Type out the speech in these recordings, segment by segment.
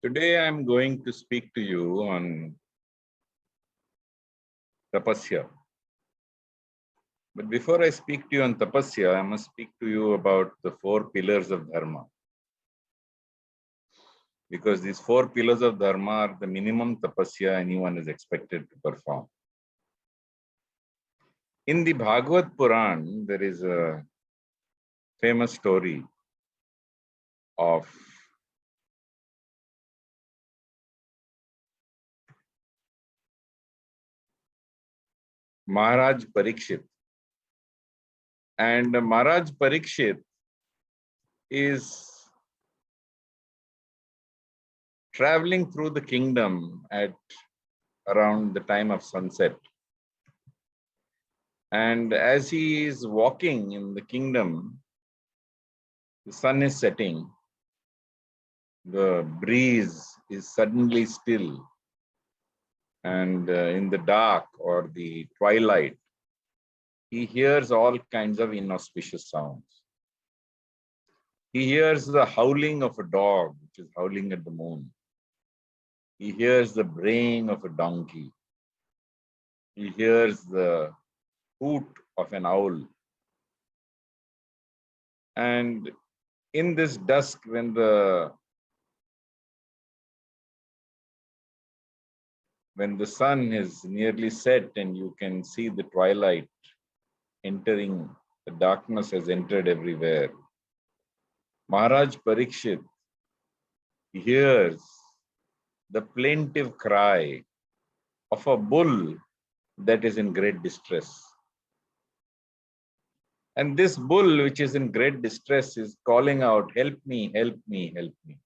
Today I am going to speak to you on Tapasya. But before I speak to you on Tapasya, I must speak to you about the 4 pillars of Dharma. Because these 4 pillars of Dharma are the minimum Tapasya anyone is expected to perform. In the Bhagavad Puran, there is a famous story of Maharaj Parikshit. And Maharaj Parikshit is traveling through the kingdom at around the time of sunset. And as he is walking in the kingdom, the sun is setting, the breeze is suddenly still, and in the dark or the twilight, he hears all kinds of inauspicious sounds. He hears the howling of a dog, which is howling at the moon. He hears the braying of a donkey. He hears the hoot of an owl. And in this dusk, when the sun is nearly set and you can see the twilight entering, the darkness has entered everywhere, Maharaj Parikshit hears the plaintive cry of a bull that is in great distress. And this bull, which is in great distress, is calling out, "Help me, help me, help me."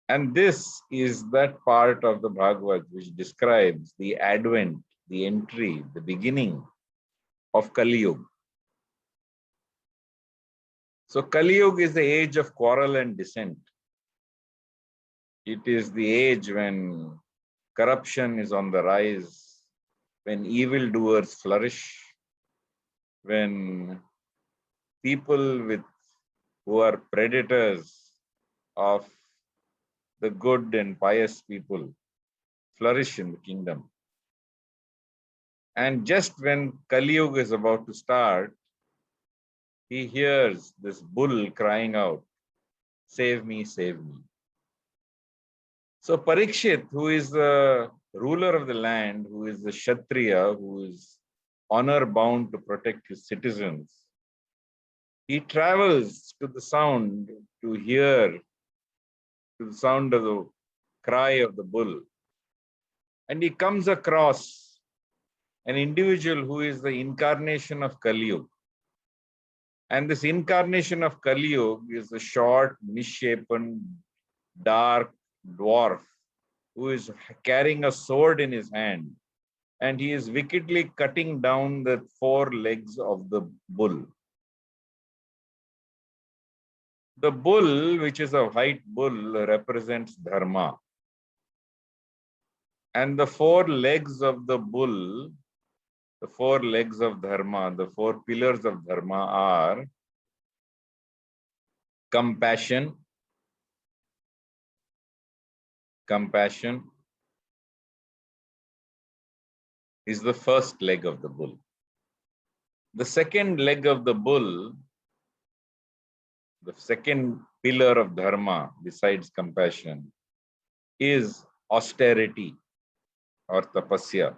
And this is that part of the Bhagavad which describes the advent, the entry, the beginning of Kali Yuga. So Kali Yuga is the age of quarrel and dissent. It is the age when corruption is on the rise, when evildoers flourish, when people who are predators of the good and pious people flourish in the kingdom. And just when Kali Yuga is about to start, he hears this bull crying out, "Save me, save me." So Parikshit, who is the ruler of the land, who is the Kshatriya, who is honor bound to protect his citizens, he travels to the sound to hear to the sound of the cry of the bull. And he comes across an individual who is the incarnation of Kali Yuga. And this incarnation of Kali Yuga is a short, misshapen, dark dwarf who is carrying a sword in his hand. And he is wickedly cutting down the 4 legs of the bull. The bull, which is a white bull, represents Dharma. And the 4 legs of the bull, the 4 legs of Dharma, the 4 pillars of Dharma are compassion. Compassion is the first leg of the bull. The second leg of the bull, the second pillar of Dharma besides compassion, is austerity or Tapasya.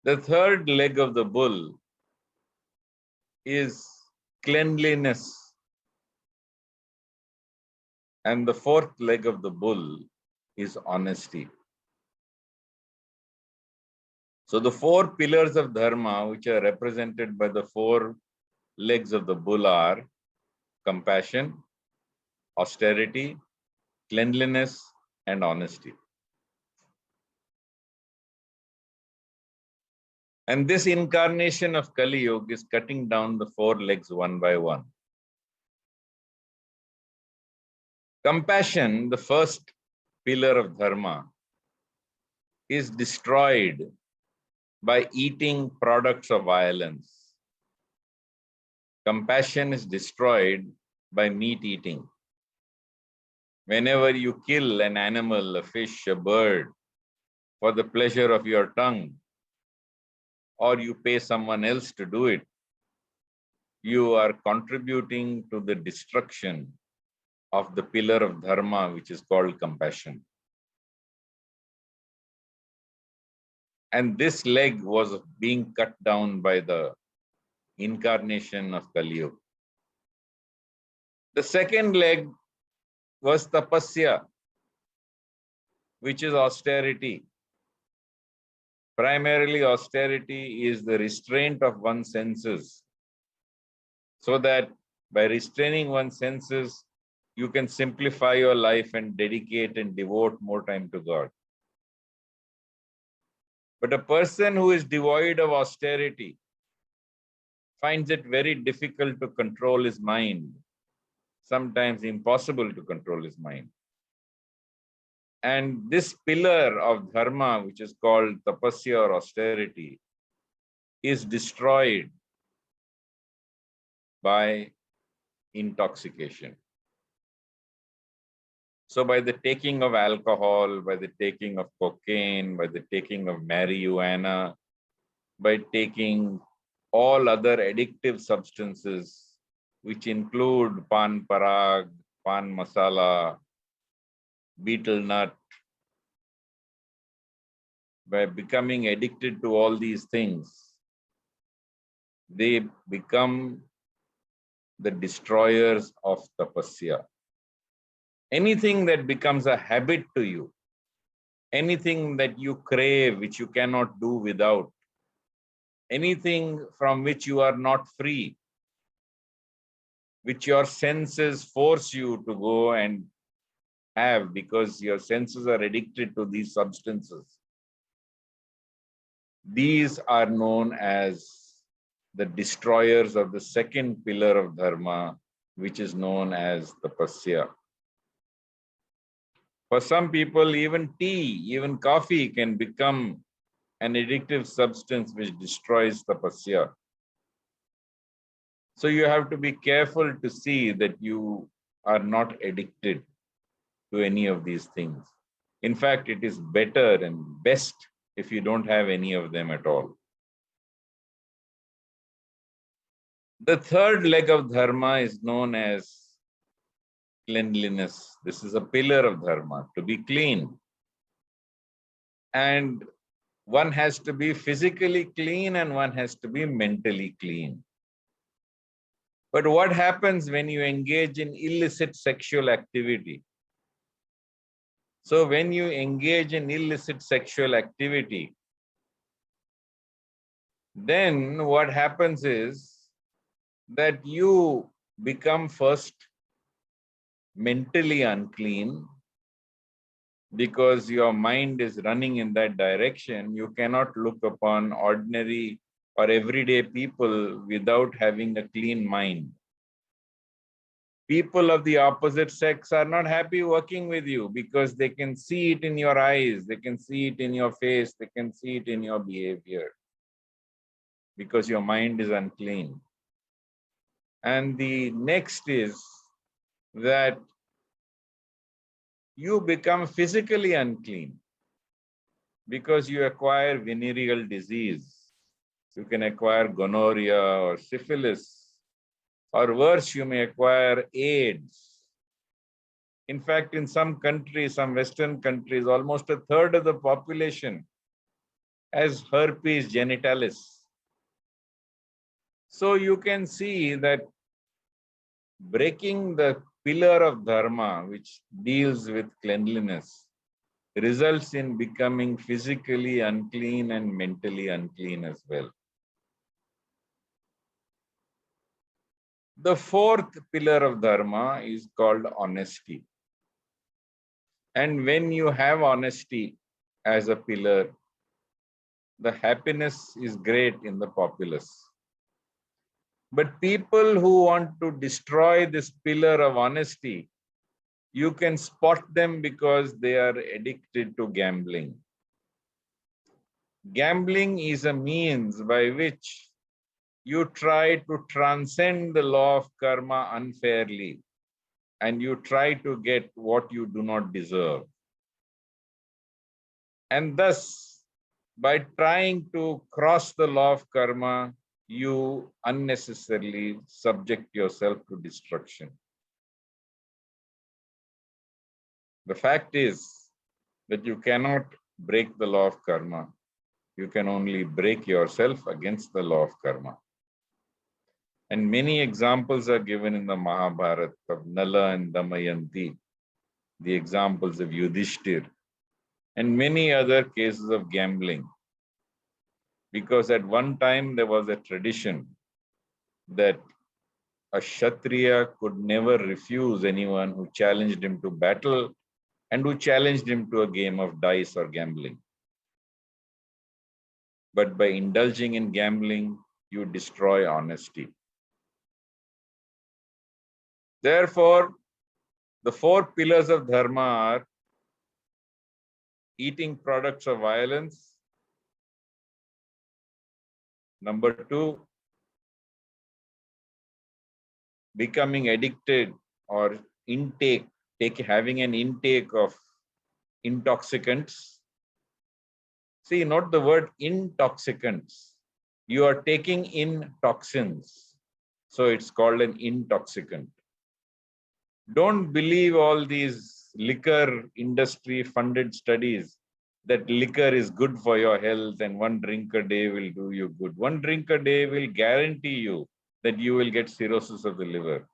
The third leg of the bull is cleanliness. And the 4th leg of the bull is honesty. So the 4 pillars of Dharma, which are represented by the 4 legs of the bull, are compassion, austerity, cleanliness, and honesty. And this incarnation of Kali Yuga is cutting down the 4 legs one by one. Compassion, the first pillar of Dharma, is destroyed by eating products of violence. Compassion is destroyed by meat eating. Whenever you kill an animal, a fish, a bird, for the pleasure of your tongue, or you pay someone else to do it, you are contributing to the destruction of the pillar of Dharma, which is called compassion. And this leg was being cut down by the incarnation of Kali Yuga. The second leg was Tapasya, which is austerity. Primarily, austerity is the restraint of one's senses, so that by restraining one's senses, you can simplify your life and dedicate and devote more time to God. But a person who is devoid of austerity finds it very difficult to control his mind, sometimes impossible to control his mind. And this pillar of Dharma, which is called Tapasya or austerity, is destroyed by intoxication. So by the taking of alcohol, by the taking of cocaine, by the taking of marijuana, by taking all other addictive substances, which include pan parag, pan masala, betel nut, by becoming addicted to all these things, they become the destroyers of tapasya. Anything that becomes a habit to you, anything that you crave, which you cannot do without, anything from which you are not free, which your senses force you to go and have because your senses are addicted to these substances. These are known as the destroyers of the second pillar of Dharma, which is known as Tapasya. For some people, even tea, even coffee can become an addictive substance which destroys Tapasya. So you have to be careful to see that you are not addicted to any of these things. In fact, it is better and best if you don't have any of them at all. The third leg of Dharma is known as cleanliness. This is a pillar of Dharma, to be clean. And one has to be physically clean and one has to be mentally clean. But what happens when you engage in illicit sexual activity? So when you engage in illicit sexual activity, then what happens is that you become first mentally unclean because your mind is running in that direction. You cannot look upon ordinary or everyday people without having a clean mind. People of the opposite sex are not happy working with you because they can see it in your eyes, they can see it in your face, they can see it in your behavior because your mind is unclean. And the next is that you become physically unclean because you acquire venereal disease. You can acquire gonorrhea or syphilis, or worse, you may acquire AIDS. In fact, in some countries, some Western countries, almost a third of the population has herpes genitalis. So you can see that breaking the pillar of Dharma, which deals with cleanliness, results in becoming physically unclean and mentally unclean as well. The fourth pillar of Dharma is called honesty. And when you have honesty as a pillar, the happiness is great in the populace. But people who want to destroy this pillar of honesty, you can spot them because they are addicted to gambling. Gambling is a means by which you try to transcend the law of karma unfairly. and you try to get what you do not deserve. And thus, by trying to cross the law of karma, you unnecessarily subject yourself to destruction. The fact is that you cannot break the law of karma. You can only break yourself against the law of karma. And many examples are given in the Mahabharata of Nala and Damayanti, the examples of Yudhishthir, and many other cases of gambling. Because at one time there was a tradition that a Kshatriya could never refuse anyone who challenged him to battle and who challenged him to a game of dice or gambling. But by indulging in gambling, you destroy honesty. Therefore, the four pillars of Dharma are eating products of violence. Number two, becoming addicted or having an intake of intoxicants. See, not the word intoxicants. You are taking in toxins. So it's called an intoxicant. Don't believe all these liquor industry funded studies that liquor is good for your health and one drink a day will do you good. One drink a day will guarantee you that you will get cirrhosis of the liver.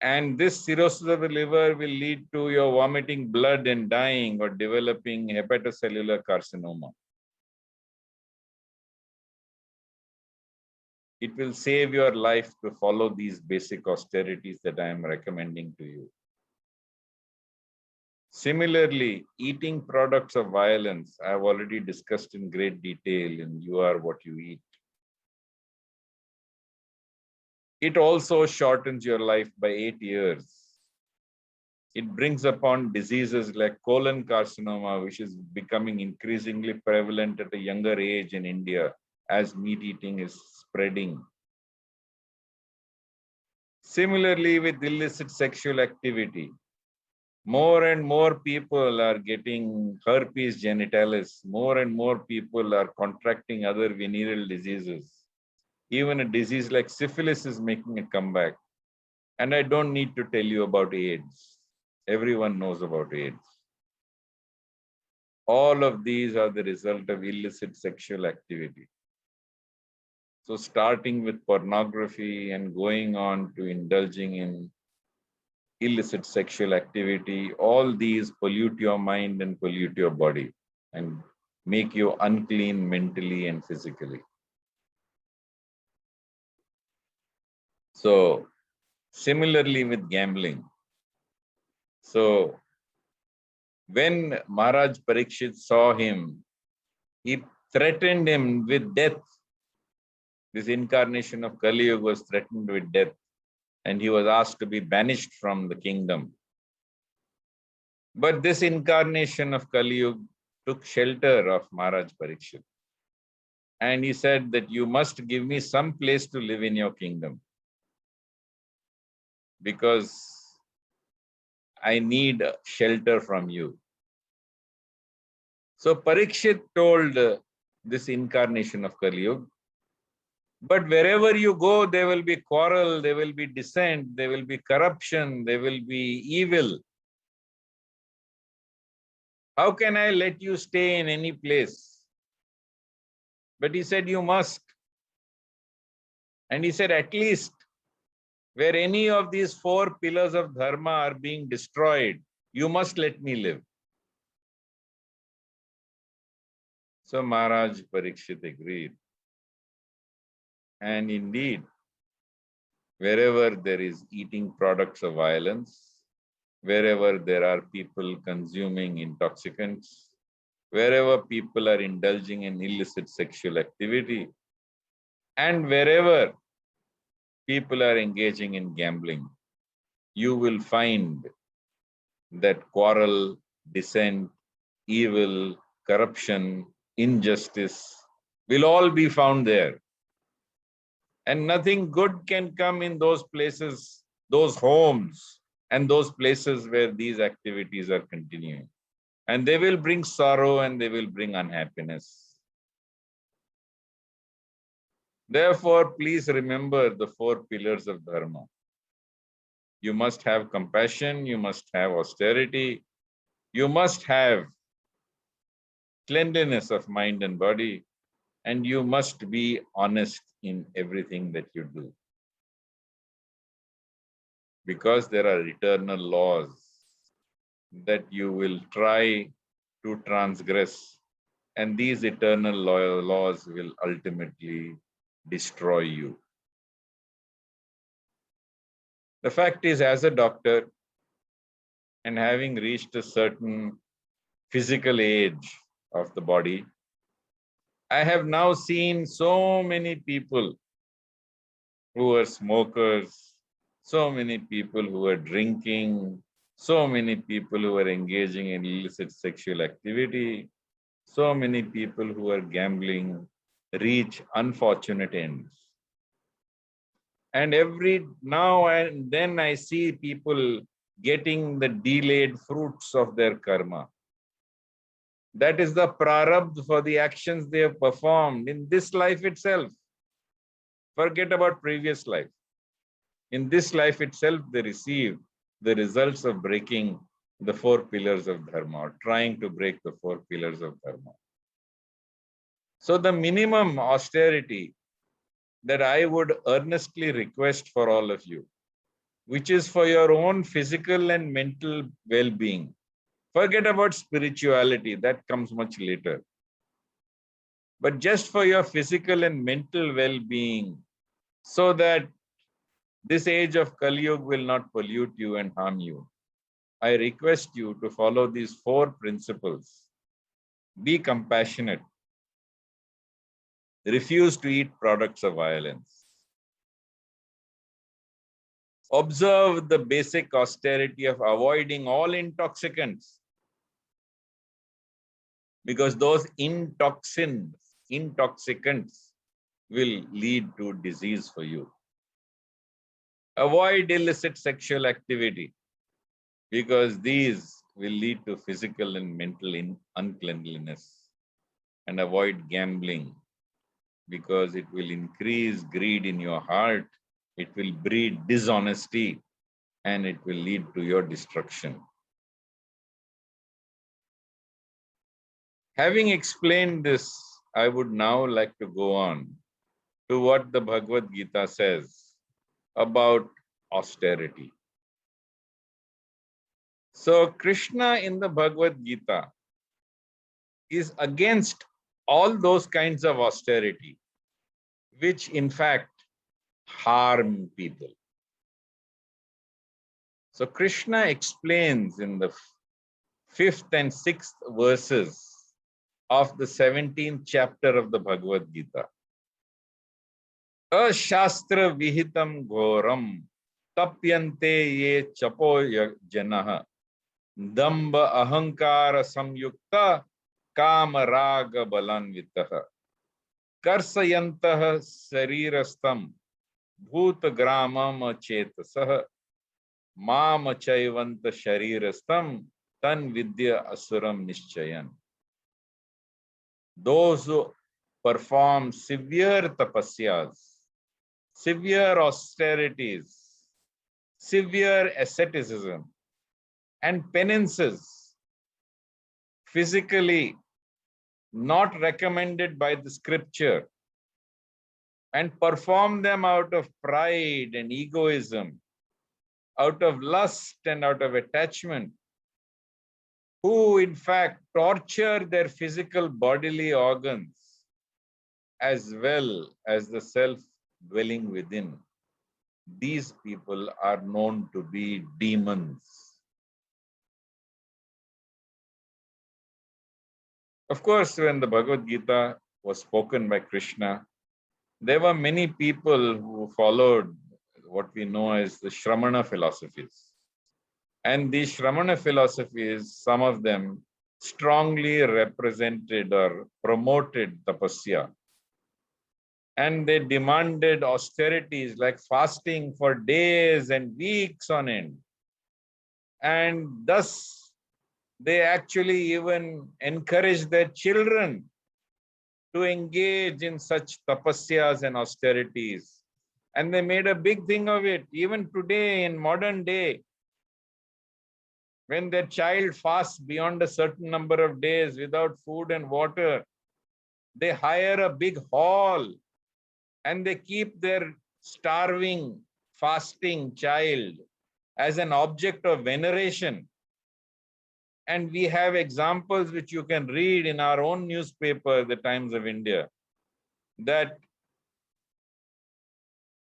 And this cirrhosis of the liver will lead to your vomiting blood and dying or developing hepatocellular carcinoma. It will save your life to follow these basic austerities that I am recommending to you. Similarly, eating products of violence, I have already discussed in great detail in You Are What You Eat. It also shortens your life by 8 years. It brings upon diseases like colon carcinoma, which is becoming increasingly prevalent at a younger age in India as meat eating is spreading. Similarly, with illicit sexual activity, more and more people are getting herpes genitalis. More and more people are contracting other venereal diseases. Even a disease like syphilis is making a comeback. And I don't need to tell you about AIDS. Everyone knows about AIDS. All of these are the result of illicit sexual activity. So starting with pornography and going on to indulging in illicit sexual activity, all these pollute your mind and pollute your body and make you unclean mentally and physically. So similarly with gambling. So when Maharaj Parikshit saw him, he threatened him with death. This incarnation of Kali Yuga was threatened with death, and he was asked to be banished from the kingdom. But this incarnation of Kali Yuga took shelter of Maharaj Parikshit. And he said that you must give me some place to live in your kingdom, because I need shelter from you. So Parikshit told this incarnation of Kali Yuga, but wherever you go, there will be quarrel, there will be dissent, there will be corruption, there will be evil. How can I let you stay in any place? But he said, you must. And he said, at least where any of these four pillars of Dharma are being destroyed, you must let me live. So Maharaj Parikshit agreed. And indeed, wherever there is eating products of violence, wherever there are people consuming intoxicants, wherever people are indulging in illicit sexual activity, and wherever people are engaging in gambling, you will find that quarrel, dissent, evil, corruption, injustice will all be found there. And nothing good can come in those places those homes and those places where these activities are continuing. And they will bring sorrow and they will bring unhappiness. Therefore, please remember the four pillars of Dharma. You must have compassion, you must have austerity, you must have cleanliness of mind and body, and you must be honest in everything that you do. Because there are eternal laws that you will try to transgress, and these eternal laws will ultimately destroy you. The fact is, as a doctor, and having reached a certain physical age of the body, I have now seen so many people who are smokers, so many people who are drinking, so many people who are engaging in illicit sexual activity, so many people who are gambling reach unfortunate ends. And every now and then I see people getting the delayed fruits of their karma. That is the prarabdha for the actions they have performed in this life itself. Forget about previous life. In this life itself, they receive the results of breaking the four pillars of Dharma, or trying to break the four pillars of Dharma. So the minimum austerity that I would earnestly request for all of you, which is for your own physical and mental well-being. Forget about spirituality, that comes much later. But just for your physical and mental well-being, so that this age of Kali Yuga will not pollute you and harm you, I request you to follow these four principles. Be compassionate. Refuse to eat products of violence. Observe the basic austerity of avoiding all intoxicants, because those intoxicants will lead to disease for you. Avoid illicit sexual activity, because these will lead to physical and mental uncleanliness. And avoid gambling, because it will increase greed in your heart, it will breed dishonesty, and it will lead to your destruction. Having explained this, I would now like to go on to what the Bhagavad Gita says about austerity. So Krishna in the Bhagavad Gita is against all those kinds of austerity, which in fact harm people. So Krishna explains in the 5th and 6th verses of the 17th chapter of the Bhagavad Gita. Ashastra vihitam ghoram tapyante ye chapo janaha damba ahankara samyukta kama raga balanvitaha karsayantah sarirastam bhuta gramam chetasah mam chaivanta sharirastam tan vidya asuram nishchayan. Those who perform severe tapasyas, severe austerities, severe asceticism, and penances, physically not recommended by the scripture, and perform them out of pride and egoism, out of lust and out of attachment, who in fact torture their physical bodily organs as well as the self dwelling within. These people are known to be demons. Of course, when the Bhagavad Gita was spoken by Krishna, there were many people who followed what we know as the Shramana philosophies. And these Shramana philosophies, some of them strongly represented or promoted Tapasya. And they demanded austerities like fasting for days and weeks on end. And thus, they actually even encouraged their children to engage in such tapasyas and austerities. And they made a big thing of it. Even today, in modern day, when their child fasts beyond a certain number of days without food and water, they hire a big hall and they keep their starving, fasting child as an object of veneration. And we have examples which you can read in our own newspaper, The Times of India, that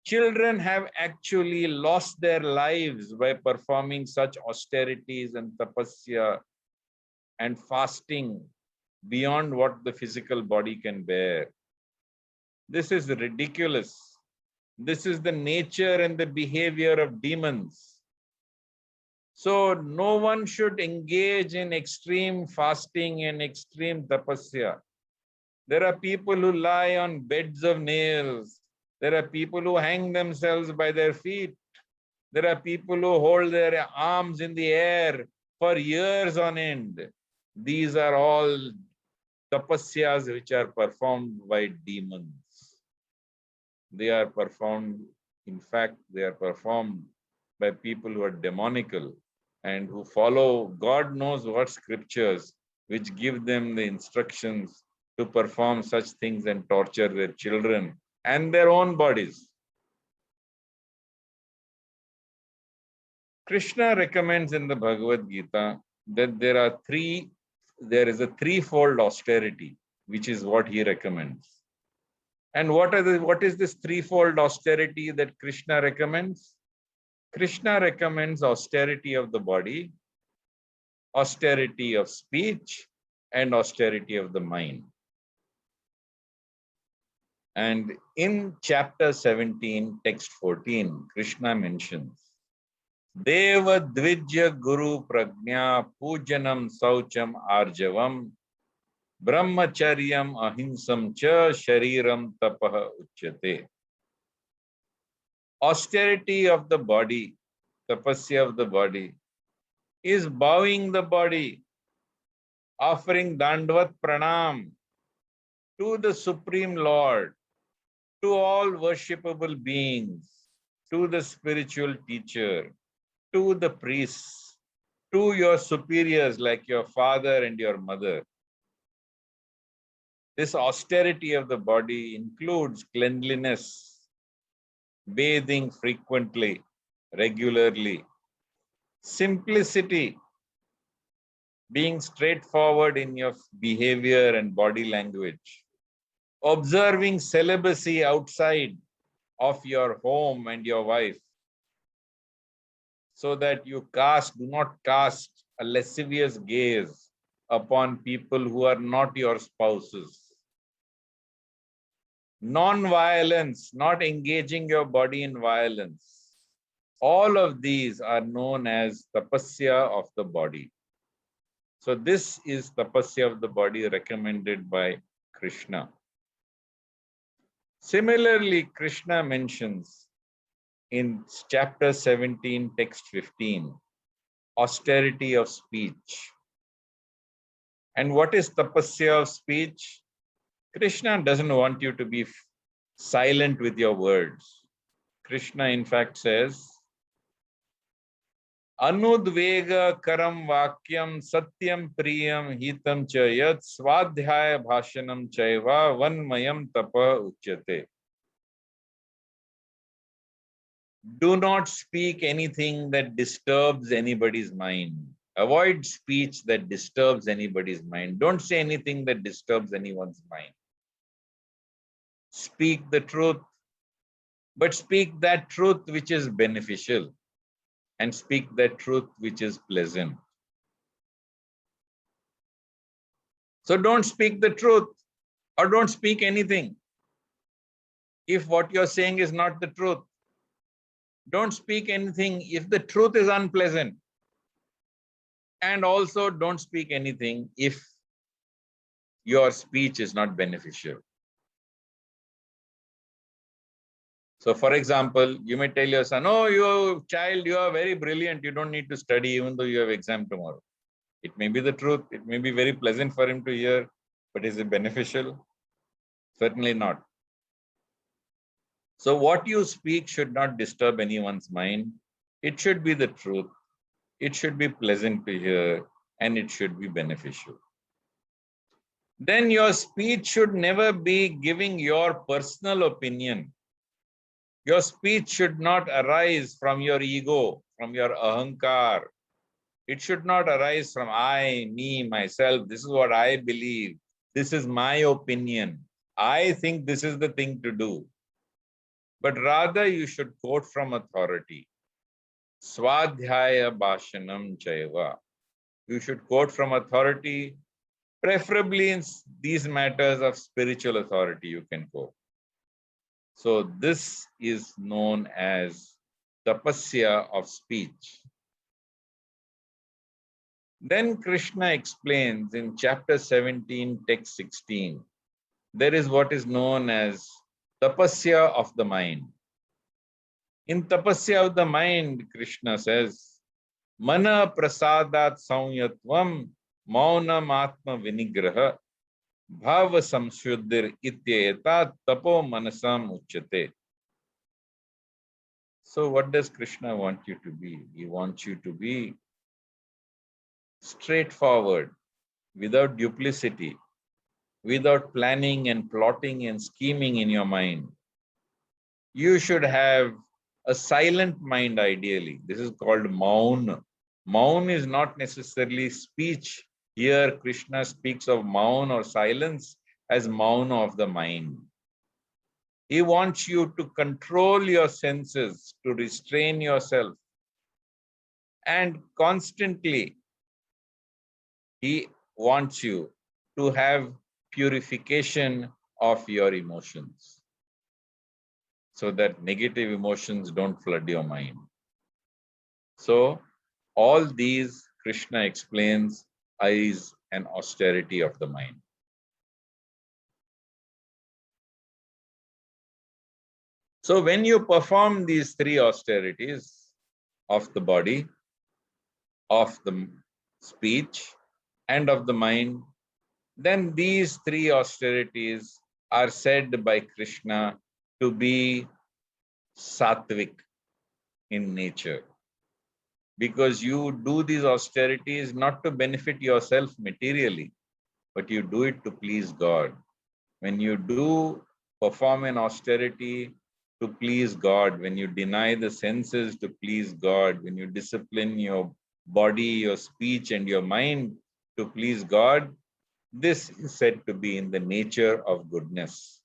children have actually lost their lives by performing such austerities and tapasya and fasting beyond what the physical body can bear. This is ridiculous. This is the nature and the behavior of demons. So no one should engage in extreme fasting and extreme tapasya. There are people who lie on beds of nails. There are people who hang themselves by their feet. There are people who hold their arms in the air for years on end. These are all tapasyas which are performed by demons. They are performed, in fact, they are performed by people who are demonical and who follow God knows what scriptures which give them the instructions to perform such things and torture their children and their own bodies. Krishna recommends in the Bhagavad Gita that there is a threefold austerity, which is what he recommends. And what is this threefold austerity that Krishna recommends? Krishna recommends austerity of the body, austerity of speech, and austerity of the mind. And in chapter 17, text 14, Krishna mentions, Deva Dvijya Guru Prajna Pujanam Saucham Arjavam Brahmacharyam Ahinsam Cha Shariram Tapaha Uchyate. Austerity of the body, tapasya of the body, is bowing the body, offering Dandvat Pranam to the Supreme Lord, to all worshipable beings, to the spiritual teacher, to the priests, to your superiors like your father and your mother. This austerity of the body includes cleanliness, bathing frequently, regularly, simplicity, being straightforward in your behavior and body language, observing celibacy outside of your home and your wife, so that you do not cast a lascivious gaze upon people who are not your spouses. Non-violence, not engaging your body in violence. All of these are known as tapasya of the body. So this is tapasya of the body recommended by Krishna. Similarly, Krishna mentions in chapter 17, text 15, austerity of speech. And what is tapasya of speech? Krishna doesn't want you to be silent with your words. Krishna, in fact, says, Anudvega karam vakyam satyam priyam hitam cha yat swadhyaya bhashanam chaiva vanmayam tapa uchyate. Do not speak anything that disturbs anybody's mind. Avoid speech that disturbs anybody's mind. Don't say anything that disturbs anyone's mind. Speak the truth, but speak that truth which is beneficial, and speak that truth which is pleasant. So don't speak the truth, or don't speak anything if what you're saying is not the truth. Don't speak anything if the truth is unpleasant. And also don't speak anything if your speech is not beneficial. So, for example, you may tell your son, oh, you child, you are very brilliant. You don't need to study even though you have exam tomorrow. It may be the truth. It may be very pleasant for him to hear, but is it beneficial? Certainly not. So what you speak should not disturb anyone's mind. It should be the truth. It should be pleasant to hear, and it should be beneficial. Then your speech should never be giving your personal opinion. Your speech should not arise from your ego, from your ahankar. It should not arise from I, me, myself. This is what I believe. This is my opinion. I think this is the thing to do. But rather you should quote from authority. Swadhyaya Bhashanam Chaiva. You should quote from authority, preferably in these matters of spiritual authority you can quote. So this is known as Tapasya of speech. Then Krishna explains in chapter 17, text 16, there is what is known as Tapasya of the mind. In Tapasya of the mind, Krishna says, Mana prasadat saumyatvam maunam atma vinigraha bhava samshuddhir ityeta tapo manasam uchyate. So what does Krishna want you to be? He wants you to be straightforward, without duplicity, without planning and plotting and scheming in your mind. You should have a silent mind ideally. This is called maun. Maun is not necessarily speech. Here Krishna speaks of maun or silence as maun of the mind. He wants you to control your senses, to restrain yourself. And constantly, he wants you to have purification of your emotions, so that negative emotions don't flood your mind. So all these Krishna explains is an austerity of the mind. So when you perform these three austerities of the body, of the speech, and of the mind, then these three austerities are said by Krishna to be sattvic in nature. Because you do these austerities not to benefit yourself materially, but you do it to please God. When you do perform an austerity to please God, when you deny the senses to please God, when you discipline your body, your speech, and your mind to please God, this is said to be in the nature of goodness.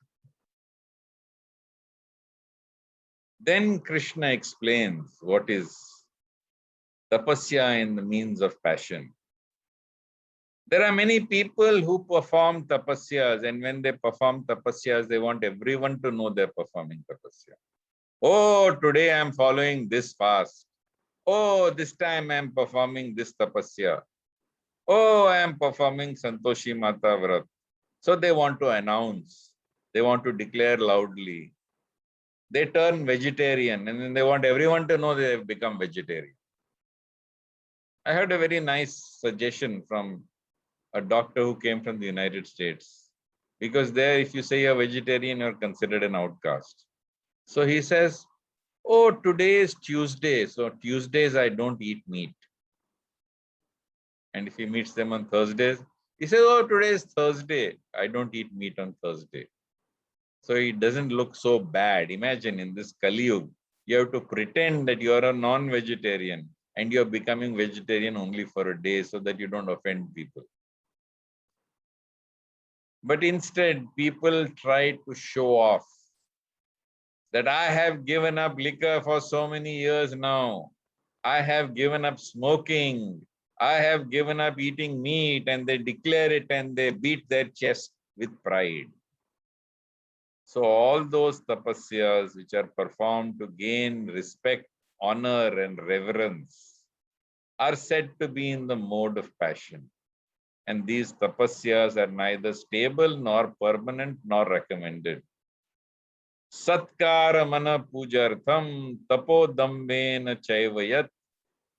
Then Krishna explains what is tapasya in the means of passion. There are many people who perform tapasyas, and when they perform tapasyas, they want everyone to know they're performing tapasya. Oh, today I'm following this fast. Oh, this time I'm performing this tapasya. Oh, I am performing Santoshi Mata Vrat. So they want to announce, they want to declare loudly. They turn vegetarian, and then they want everyone to know they have become vegetarian. I heard a very nice suggestion from a doctor who came from the United States. Because there, if you say you're vegetarian, you're considered an outcast. So he says, oh, today is Tuesday. So Tuesdays, I don't eat meat. And if he meets them on Thursdays, he says, oh, today is Thursday. I don't eat meat on Thursday. So it doesn't look so bad. Imagine in this Kali Yuga, you have to pretend that you are a non-vegetarian and you're becoming vegetarian only for a day so that you don't offend people. But instead, people try to show off that I have given up liquor for so many years now. I have given up smoking. I have given up eating meat, and they declare it and they beat their chest with pride. So all those tapasyas which are performed to gain respect, honor, and reverence are said to be in the mode of passion. And these tapasyas are neither stable nor permanent nor recommended. Satkara mana pujartham tapo dambena chaivayat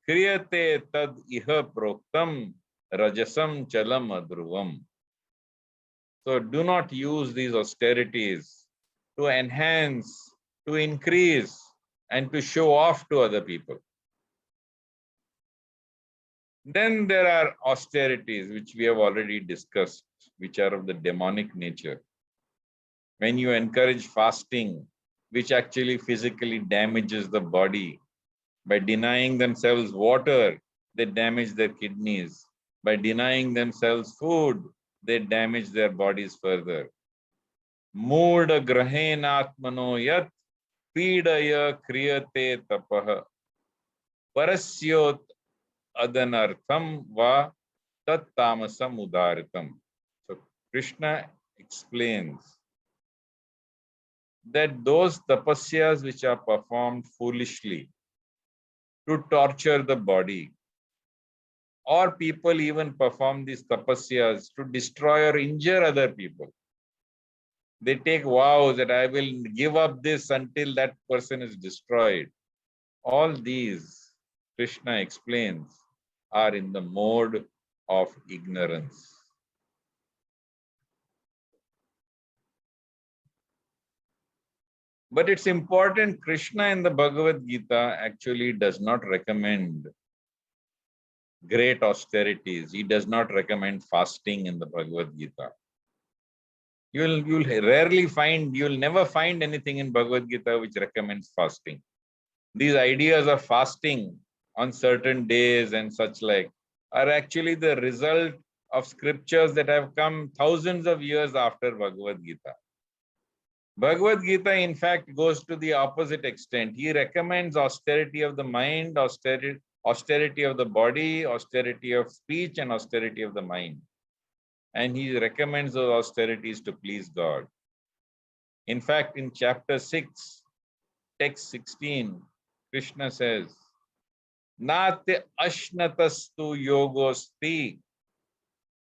kriyate tad iha proktam rajasam chalam adruvam. So do not use these austerities to enhance, to increase, and to show off to other people. Then there are austerities which we have already discussed, which are of the demonic nature. When you encourage fasting, which actually physically damages the body, by denying themselves water, they damage their kidneys. By denying themselves food, they damage their bodies further. Mood grahenatmano yat pidaya kriyate tapah parasyot adanartham va tat tamasam udaritam. So Krishna explains that those tapasyas which are performed foolishly to torture the body, or people even perform these tapasyas to destroy or injure other people. They take vows that I will give up this until that person is destroyed. All these, Krishna explains, are in the mode of ignorance. But it's important, Krishna in the Bhagavad Gita actually does not recommend great austerities. He does not recommend fasting in the Bhagavad Gita. You'll rarely find, you'll never find anything in Bhagavad Gita which recommends fasting. These ideas of fasting on certain days and such like are actually the result of scriptures that have come thousands of years after Bhagavad Gita. Bhagavad Gita, in fact, goes to the opposite extent. He recommends austerity of the mind, austerity of the body, austerity of speech, and austerity of the mind. And he recommends those austerities to please God. In fact, in chapter 6, text 16, Krishna says, Nate ashnatastu yogosti,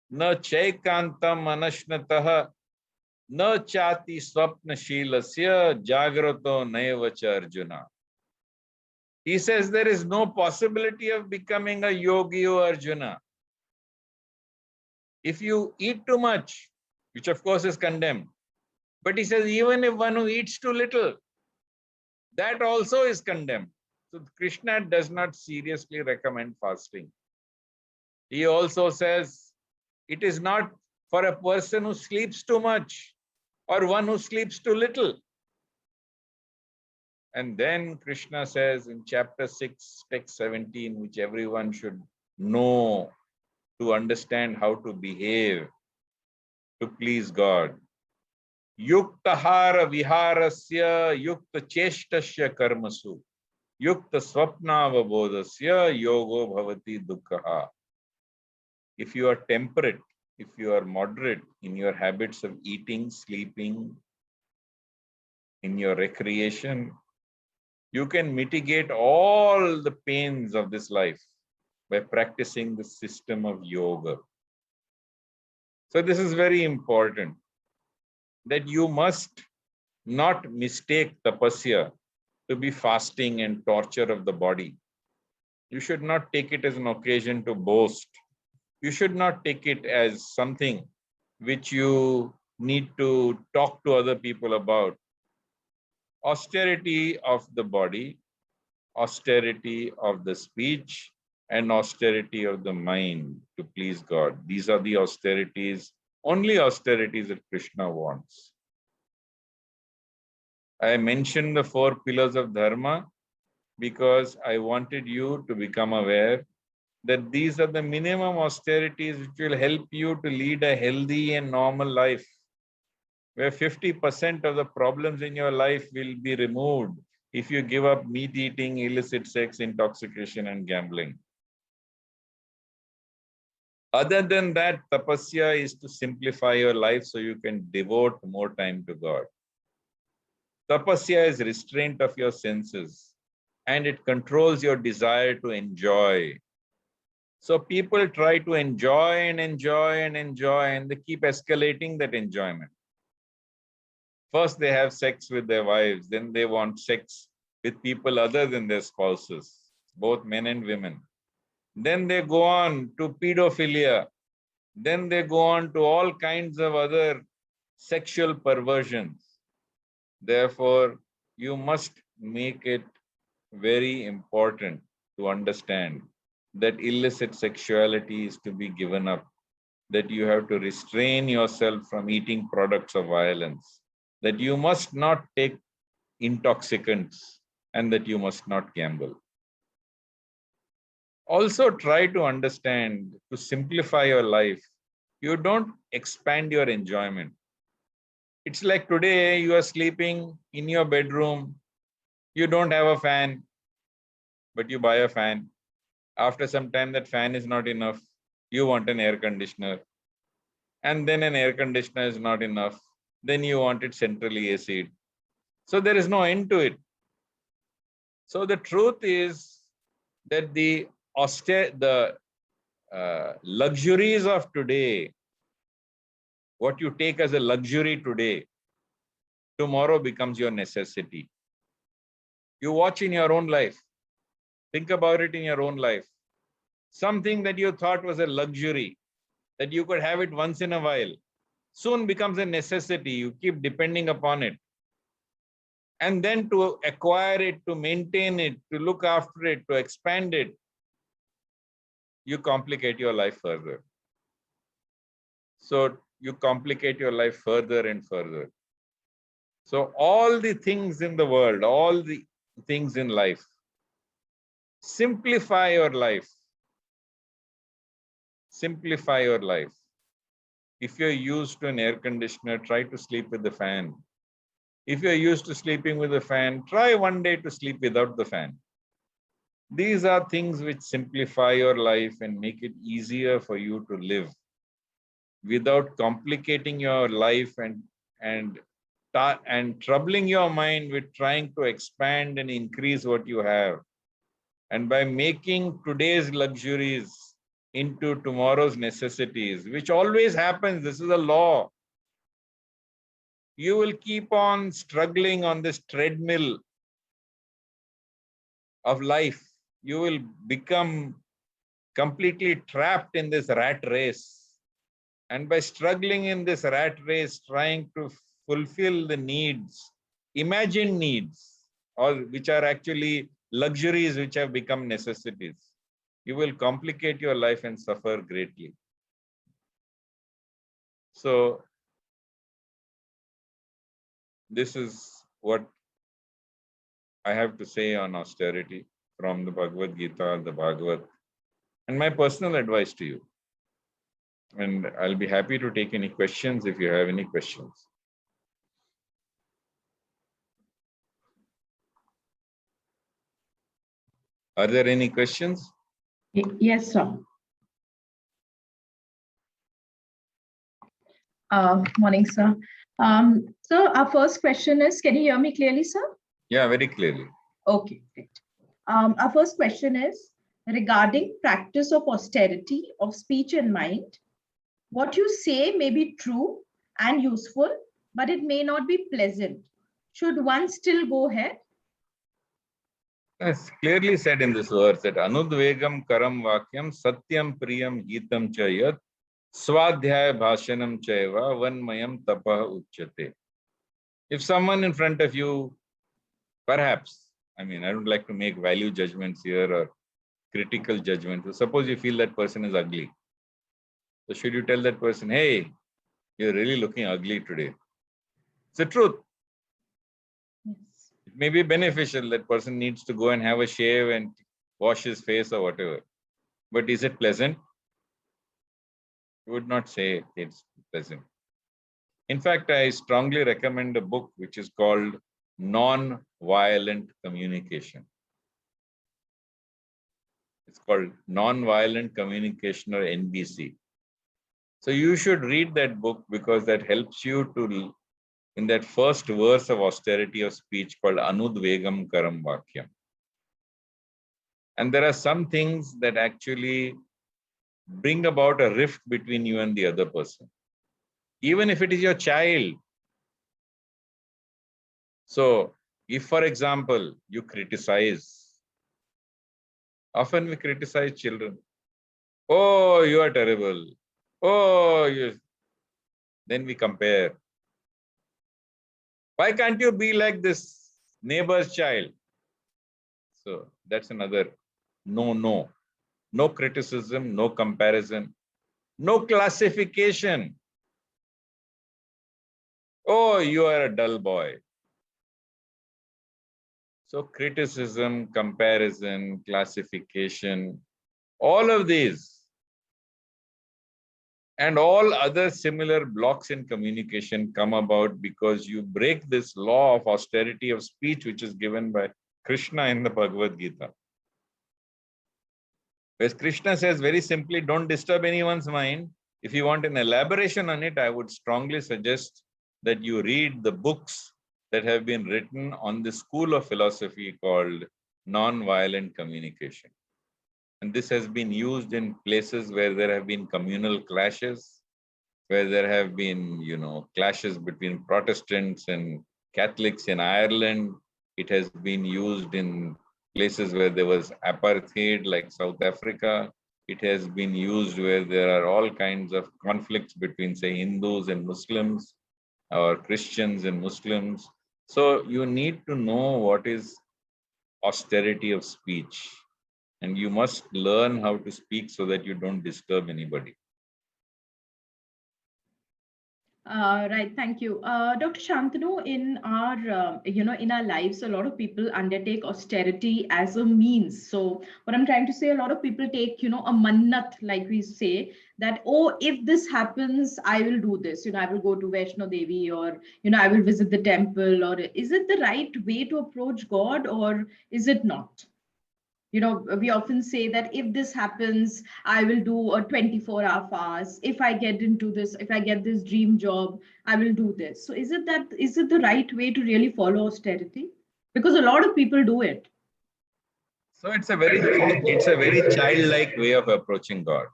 na chaikantam anashnataha, na chati swapnashilasya jagrato naivacha Arjuna. He says there is no possibility of becoming a yogi, O Arjuna. If you eat too much, which of course is condemned, but he says even if one who eats too little, that also is condemned. So Krishna does not seriously recommend fasting. He also says it is not for a person who sleeps too much or one who sleeps too little. And then Krishna says in chapter 6, text 17, which everyone should know to understand how to behave to please God. Yuktahara viharasya yukta cheshtasya karmasu yukta swapnavabodhasya yogo bhavati dukkha. If you are temperate, if you are moderate in your habits of eating, sleeping, in your recreation, you can mitigate all the pains of this life by practicing the system of yoga. So this is very important, that you must not mistake tapasya to be fasting and torture of the body. You should not take it as an occasion to boast. You should not take it as something which you need to talk to other people about. Austerity of the body, austerity of the speech, and austerity of the mind to please God. These are the austerities, only austerities that Krishna wants. I mentioned the 4 pillars of Dharma because I wanted you to become aware that these are the minimum austerities which will help you to lead a healthy and normal life, where 50% of the problems in your life will be removed if you give up meat eating, illicit sex, intoxication, and gambling. Other than that, tapasya is to simplify your life so you can devote more time to God. Tapasya is restraint of your senses, and it controls your desire to enjoy. So people try to enjoy and enjoy and enjoy, and they keep escalating that enjoyment. First, they have sex with their wives, then they want sex with people other than their spouses, both men and women. Then they go on to pedophilia. Then they go on to all kinds of other sexual perversions. Therefore, you must make it very important to understand that illicit sexuality is to be given up, that you have to restrain yourself from eating products of violence, that you must not take intoxicants, and that you must not gamble. Also, try to understand, to simplify your life. You don't expand your enjoyment. It's like today you are sleeping in your bedroom, you don't have a fan, but you buy a fan. After some time, that fan is not enough. You want an air conditioner. And then an air conditioner is not enough. Then you want it centrally AC'd. So there is no end to it. So the truth is that the luxuries of today, what you take as a luxury today, tomorrow becomes your necessity. You watch in your own life. Think about it in your own life. Something that you thought was a luxury, that you could have it once in a while, soon becomes a necessity. You keep depending upon it. And then to acquire it, to maintain it, to look after it, to expand it, you complicate your life further. So you complicate your life further and further. So all the things in the world, all the things in life, simplify your life. Simplify your life. If you're used to an air conditioner, try to sleep with the fan. If you're used to sleeping with a fan, try one day to sleep without the fan. These are things which simplify your life and make it easier for you to live without complicating your life and troubling your mind with trying to expand and increase what you have. And by making today's luxuries into tomorrow's necessities, which always happens, this is a law. You will keep on struggling on this treadmill of life. You will become completely trapped in this rat race. And by struggling in this rat race, trying to fulfill the needs, imagined needs, or which are actually luxuries which have become necessities, you will complicate your life and suffer greatly. So this is what I have to say on austerity from the Bhagavad Gita, the Bhagavad, and my personal advice to you. And I'll be happy to take any questions if you have any questions. Are there any questions? Yes, sir. Morning, sir. So our first question is, can you hear me clearly, sir? Yeah, very clearly. Okay, great. Our first question is regarding practice of austerity of speech and mind. What you say may be true and useful, but it may not be pleasant. Should one still go ahead? It's clearly said in this verse that Anudvegam karam vakyam satyam priyam gitam chayat swadhyaya bhashanam chaiva vanmayam tapah uchyate. If someone in front of you, perhaps, I mean, I don't like to make value judgments here or critical judgments. Suppose you feel that person is ugly. So should you tell that person, hey, you're really looking ugly today? It's the truth. Yes. It may be beneficial. That person needs to go and have a shave and wash his face or whatever. But is it pleasant? You would not say it's pleasant. In fact, I strongly recommend a book which is called Non-Violent Communication. It's called Non-Violent Communication, or NVC. So you should read that book because that helps you to, in that first verse of austerity of speech called Anudvegam Karam Vakyam. And there are some things that actually bring about a rift between you and the other person. Even if it is your child, So if, for example, you criticize, often we criticize children. Oh, you are terrible. Oh, then we compare. Why can't you be like this neighbor's child? So that's another no. No criticism, no comparison, no classification. Oh, you are a dull boy. So criticism, comparison, classification, all of these and all other similar blocks in communication come about because you break this law of austerity of speech, which is given by Krishna in the Bhagavad Gita. Whereas Krishna says very simply, don't disturb anyone's mind. If you want an elaboration on it, I would strongly suggest that you read the books that have been written on the school of philosophy called non-violent communication. And this has been used in places where there have been communal clashes, where there have been, clashes between Protestants and Catholics in Ireland. It has been used in places where there was apartheid, like South Africa. It has been used where there are all kinds of conflicts between, say, Hindus and Muslims, or Christians and Muslims. So you need to know what is austerity of speech. And you must learn how to speak so that you don't disturb anybody. Right, thank you. Dr. Shantanu, in our lives, a lot of people undertake austerity as a means. So what I'm trying to say, a lot of people take, a mannat, like we say, that, oh, if this happens, I will do this. I will go to Vaishno Devi, or, I will visit the temple. Or is it the right way to approach God, or is it not? We often say that if this happens, I will do a 24-hour fast. If I get this dream job, I will do this. So is it the right way to really follow austerity? Because a lot of people do it. So it's a very childlike way of approaching God.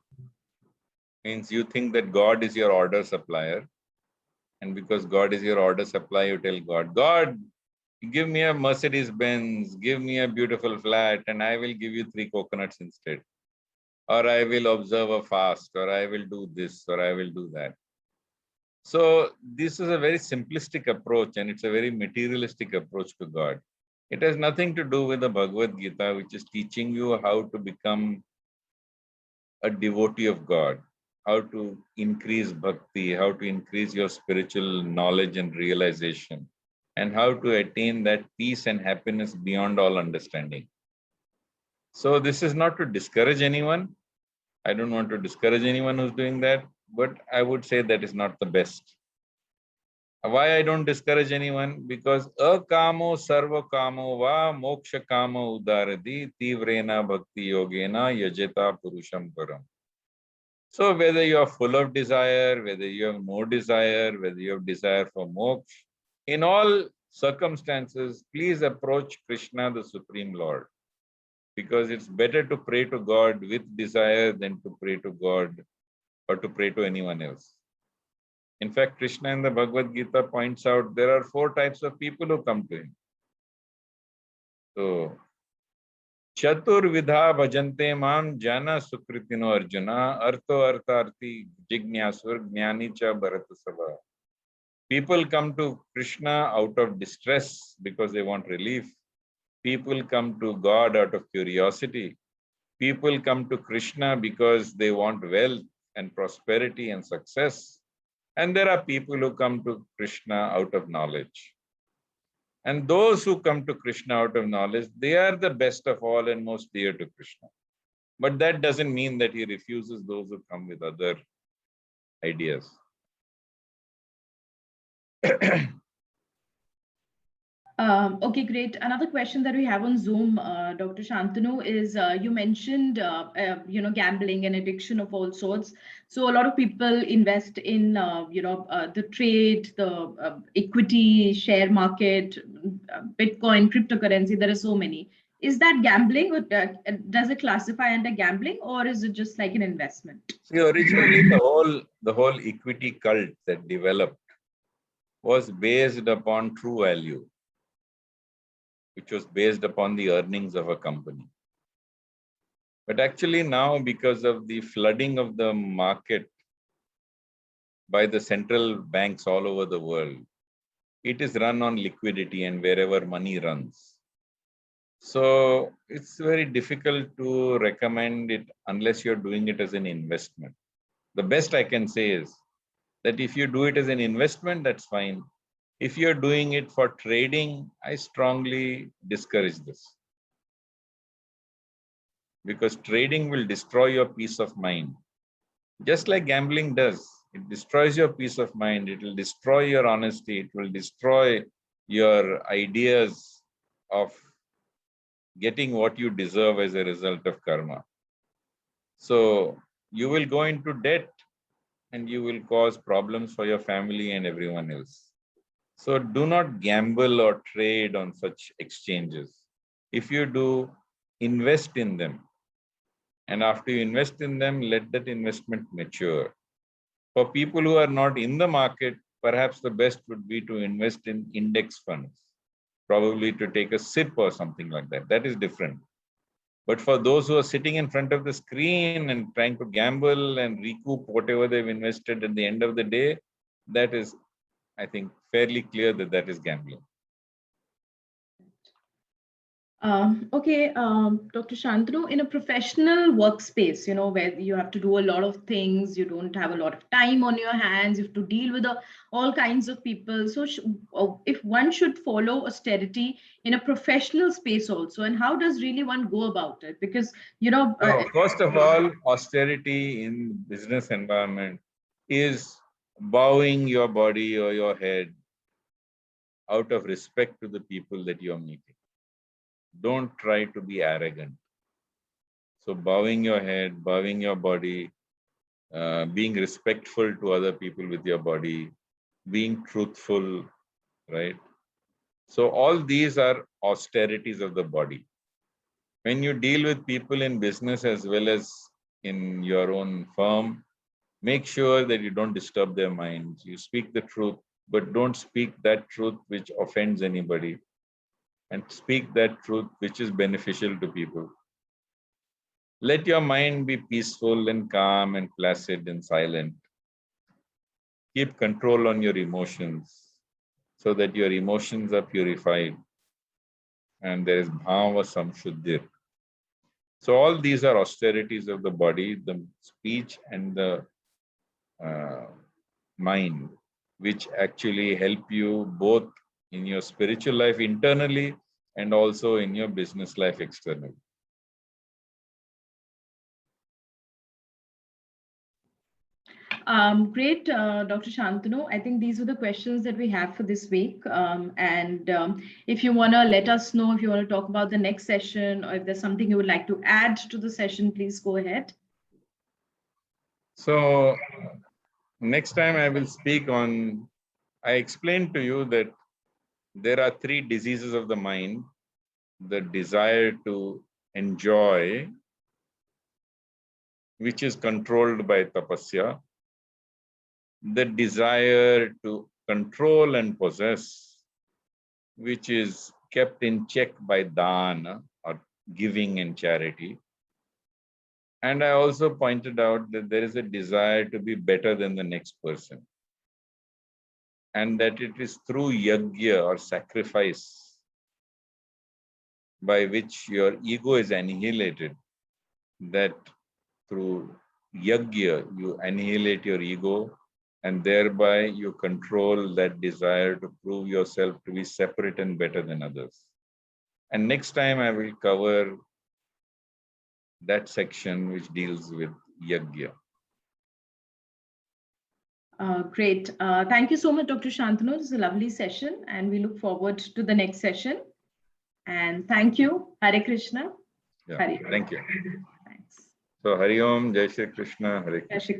Means you think that God is your order supplier. And because God is your order supplier, you tell God, give me a Mercedes Benz, give me a beautiful flat, and I will give you 3 coconuts instead. Or I will observe a fast, or I will do this, or I will do that. So this is a very simplistic approach, and it's a very materialistic approach to God. It has nothing to do with the Bhagavad Gita, which is teaching you how to become a devotee of God, how to increase bhakti, how to increase your spiritual knowledge and realization, and how to attain that peace and happiness beyond all understanding. So this is not to discourage anyone. I don't want to discourage anyone who's doing that, but I would say that is not the best. Why I don't discourage anyone? Because akamo sarva kamo va moksha kamo udaradi tivrena bhakti yogena yajeta purusham param. So whether you are full of desire, whether you have no desire, whether you have desire for moksha, in all circumstances, please approach Krishna, the Supreme Lord. Because it's better to pray to God with desire than to pray to God or to pray to anyone else. In fact, Krishna in the Bhagavad Gita points out there are 4 types of people who come to him. So, Chatur vidha bhajante mam jana sukritino arjuna artho artharthi jignasur jnani cha bharatasava. People come to Krishna out of distress because they want relief. People come to God out of curiosity. People come to Krishna because they want wealth and prosperity and success. And there are people who come to Krishna out of knowledge. And those who come to Krishna out of knowledge, they are the best of all and most dear to Krishna. But that doesn't mean that he refuses those who come with other ideas. Okay, great. Another question that we have on Zoom, Dr. Shantanu, is you mentioned, gambling and addiction of all sorts. So a lot of people invest in, the trade, the equity, share market, Bitcoin, cryptocurrency. There are so many. Is that gambling, or does it classify under gambling, or is it just like an investment? See, originally the whole equity cult that developed was based upon true value. which was based upon the earnings of a company. But actually now, because of the flooding of the market by the central banks all over the world, it is run on liquidity and wherever money runs. So it's very difficult to recommend it unless you're doing it as an investment. The best I can say is that if you do it as an investment, that's fine. If you're doing it for trading, I strongly discourage this. Because trading will destroy your peace of mind. Just like gambling does. It destroys your peace of mind. It will destroy your honesty. It will destroy your ideas of getting what you deserve as a result of karma. So you will go into debt and you will cause problems for your family and everyone else. So do not gamble or trade on such exchanges. If you do, invest in them. And after you invest in them, let that investment mature. For people who are not in the market, perhaps the best would be to invest in index funds, probably to take a sip or something like that. That is different. But for those who are sitting in front of the screen and trying to gamble and recoup whatever they've invested at the end of the day, that is, I think, fairly clear that that is gambling. Okay, Dr. Shantanu, in a professional workspace, where you have to do a lot of things, you don't have a lot of time on your hands, you have to deal with all kinds of people. So if one should follow austerity in a professional space also, and how does really one go about it? Because, first of all, austerity in business environment is bowing your body or your head out of respect to the people that you're meeting. Don't try to be arrogant. So bowing your head, bowing your body, being respectful to other people with your body, being truthful, right? So all these are austerities of the body. When you deal with people in business as well as in your own firm, make sure that you don't disturb their minds. You speak the truth, but don't speak that truth which offends anybody. And speak that truth which is beneficial to people. Let your mind be peaceful and calm and placid and silent. Keep control on your emotions so that your emotions are purified and there is bhava samshuddhir. So all these are austerities of the body, the speech and the mind, which actually help you both in your spiritual life internally and also in your business life externally. Great, Dr. Shantanu. I think these are the questions that we have for this week. If you want to let us know, if you want to talk about the next session, or if there's something you would like to add to the session, please go ahead. So next time I will speak on, I explained to you that there are 3 diseases of the mind: the desire to enjoy, which is controlled by tapasya; the desire to control and possess, which is kept in check by dana or giving and charity. And I also pointed out that there is a desire to be better than the next person. And that it is through yajna or sacrifice by which your ego is annihilated, that through yajna you annihilate your ego and thereby you control that desire to prove yourself to be separate and better than others. And next time I will cover that section which deals with yajna. Great. Thank you so much, Dr. Shantanu. This is a lovely session, and we look forward to the next session. And thank you. Hare Krishna. Yeah, Hare. thank you. Thanks. So Hari Om, Jai Shri Krishna, Hare Krishna.